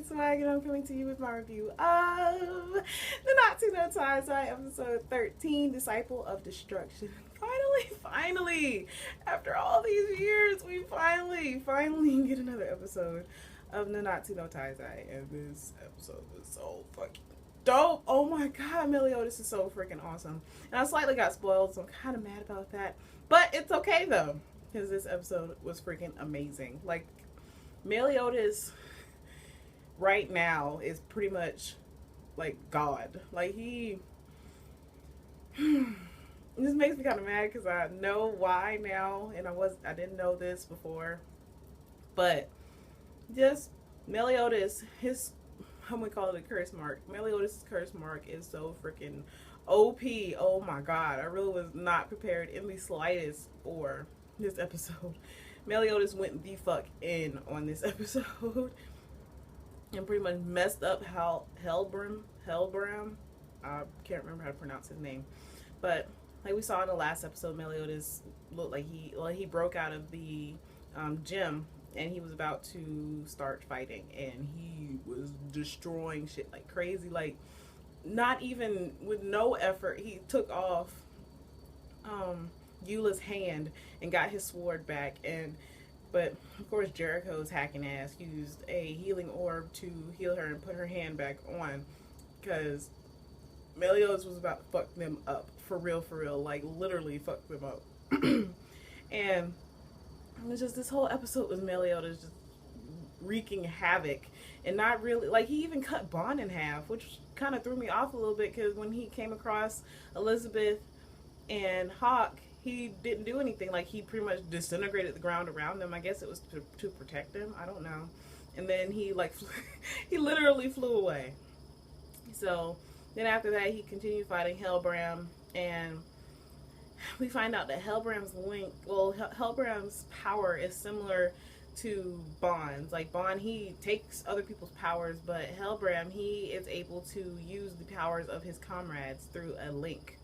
TsubakiSwagg, and I'm coming to you with my review of Nanatsu no Taizai, episode 13, Disciple of Destruction. Finally, after all these years, we finally get another episode of Nanatsu no Taizai, and this episode was so fucking dope. Oh my god, Meliodas is so freaking awesome. And I slightly got spoiled, so I'm kind of mad about that. But it's okay though, because this episode was freaking amazing. Like, Meliodas right now is pretty much like God. Like, he this makes me kind of mad because I know why now, and I didn't know this before, but just Meliodas, his, how we call it, a curse mark. Meliodas' curse mark is so freaking OP. Oh my god, I really was not prepared in the slightest for this episode. Meliodas went the fuck in on this episode and pretty much messed up Hellbram. I can't remember how to pronounce his name, but like we saw in the last episode, Meliodas looked like he broke out of the gym and he was about to start fighting, and he was destroying shit like crazy. Like, not even with no effort, he took off Eula's hand and got his sword back. But of course, Jericho's hacking ass used a healing orb to heal her and put her hand back on, because Meliodas was about to fuck them up for real, like literally fuck them up. And it was just, this whole episode was Meliodas just wreaking havoc, and not really, like, he even cut Bond in half, which kind of threw me off a little bit, because when he came across Elizabeth and Hawk, he didn't do anything. Like, he pretty much disintegrated the ground around them. I guess it was to protect them, I don't know. And then he like he literally flew away. So then after that, he continued fighting Hellbram, and we find out that Hellbram's Hellbram's power is similar to Bond's. Like, Bond, he takes other people's powers, but Hellbram, he is able to use the powers of his comrades through a link.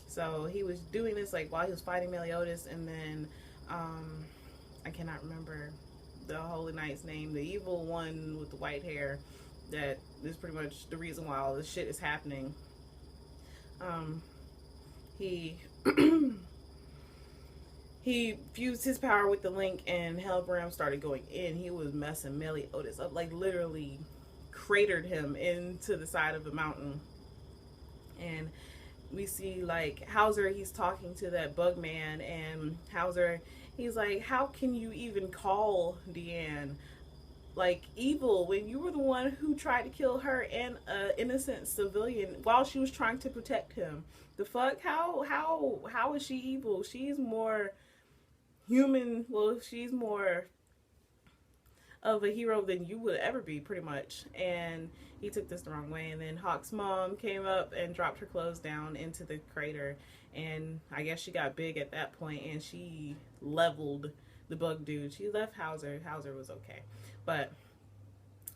So he was doing this like while he was fighting Meliodas, and then I cannot remember the Holy Knight's name, the evil one with the white hair, that is pretty much the reason why all this shit is happening. He he fused his power with the link, and Hellbram started going in. He was messing Meliodas up, like literally cratered him into the side of the mountain. And we see like Hauser, he's talking to that bug man, and Hauser, he's like, how can you even call Deanne like evil when you were the one who tried to kill her and an innocent civilian while she was trying to protect him? The fuck? How is she evil? She's more human. Well, she's more of a hero than you would ever be, pretty much. And he took this the wrong way, and then Hawk's mom came up and dropped her clothes down into the crater, and I guess she got big at that point, and she leveled the bug dude. She left Hauser was okay, but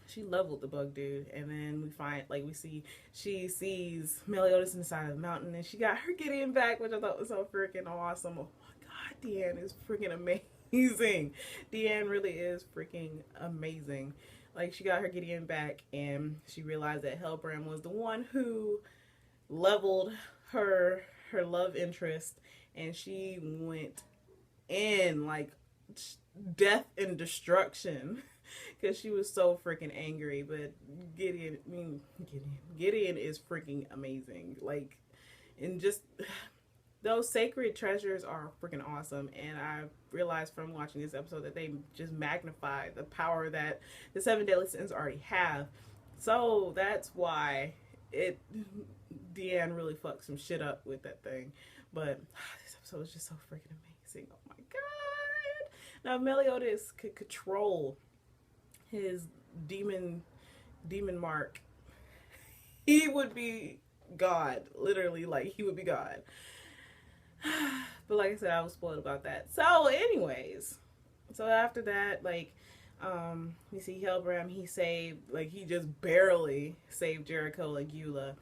she leveled the bug dude. And then we see she sees Meliodas inside of the mountain, and she got her Gideon back, which I thought was so freaking awesome. Oh my god, Deanne is freaking amazing. Deanne really is freaking amazing. Like, she got her Gideon back, and she realized that Hellbram was the one who leveled her love interest, and she went in like death and destruction because she was so freaking angry. But Gideon is freaking amazing. Like, and just those sacred treasures are freaking awesome. And I realized from watching this episode that they just magnify the power that the 7 deadly sins already have. So that's why Deanne really fucked some shit up with that thing. But this episode was just so freaking amazing. Oh my god. Now, Meliodas could control his demon mark, he would be God. Literally, like, he would be God. But like I said, I was spoiled about that. So anyways, so after that, like, we see Hellbram, he just barely saved Jericho and Eula.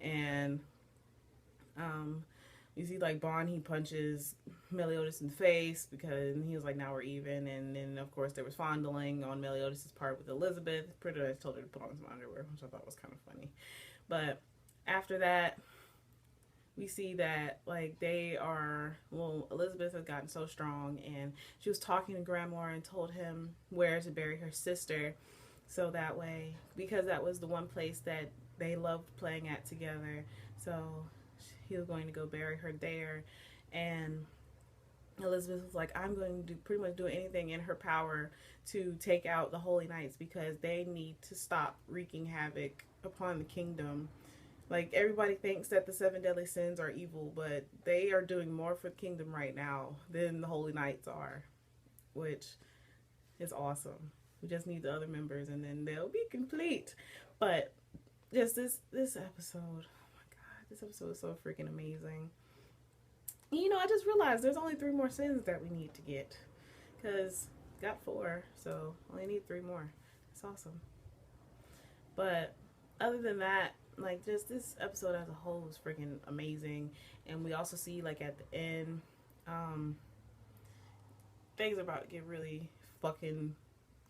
And you see like Bond, he punches Meliodas in the face because he was like, now we're even. And then of course there was fondling on Meliodas' part with Elizabeth. Pretty much told her to put on some underwear, which I thought was kind of funny. But after that, we see that like they are, well, Elizabeth has gotten so strong, and she was talking to Grandma and told him where to bury her sister, so that way, because that was the one place that they loved playing at together, so he was going to go bury her there. And Elizabeth was like, I'm going to pretty much do anything in her power to take out the Holy Knights because they need to stop wreaking havoc upon the kingdom. Like, everybody thinks that the 7 deadly sins are evil, but they are doing more for the kingdom right now than the Holy Knights are, which is awesome. We just need the other members, and then they'll be complete. But just this episode, oh my god, this episode is so freaking amazing. You know, I just realized there's only 3 more sins that we need to get, because got 4, so only need 3 more. It's awesome. But other than that, like, just this episode as a whole was freaking amazing. And we also see, like, at the end, things are about to get really fucking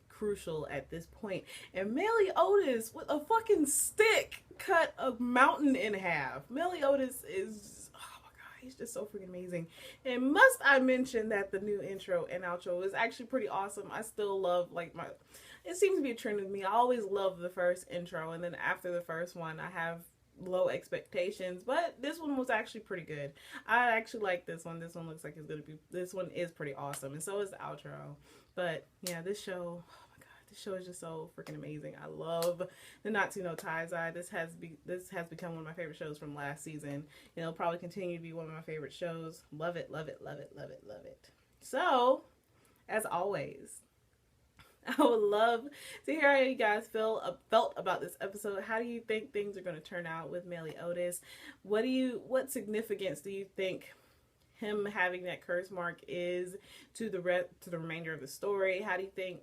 crucial at this point. And Meliodas with a fucking stick cut a mountain in half. Meliodas is, oh my god, he's just so freaking amazing. And must I mention that the new intro and outro is actually pretty awesome. I still love, like, it seems to be a trend with me. I always love the first intro, and then after the first one, I have low expectations, but this one was actually pretty good. I actually like this one. This one looks like it's gonna be, this one is pretty awesome, and so is the outro. But yeah, this show, oh my god, this show is just so freaking amazing. I love the Nanatsu no Taizai. This has become one of my favorite shows from last season. It'll probably continue to be one of my favorite shows. Love it, love it, love it, love it, love it. So, as always, I would love to hear how you guys felt about this episode. How do you think things are going to turn out with Meliodas? What significance do you think him having that curse mark is to the remainder of the story? How do you think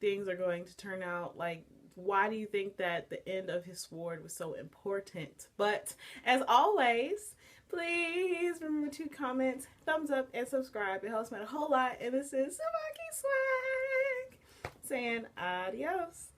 things are going to turn out? Like, why do you think that the end of his sword was so important? But as always, please remember to comment, thumbs up, and subscribe. It helps me out a whole lot. And this is TsubakiSwagg saying adios.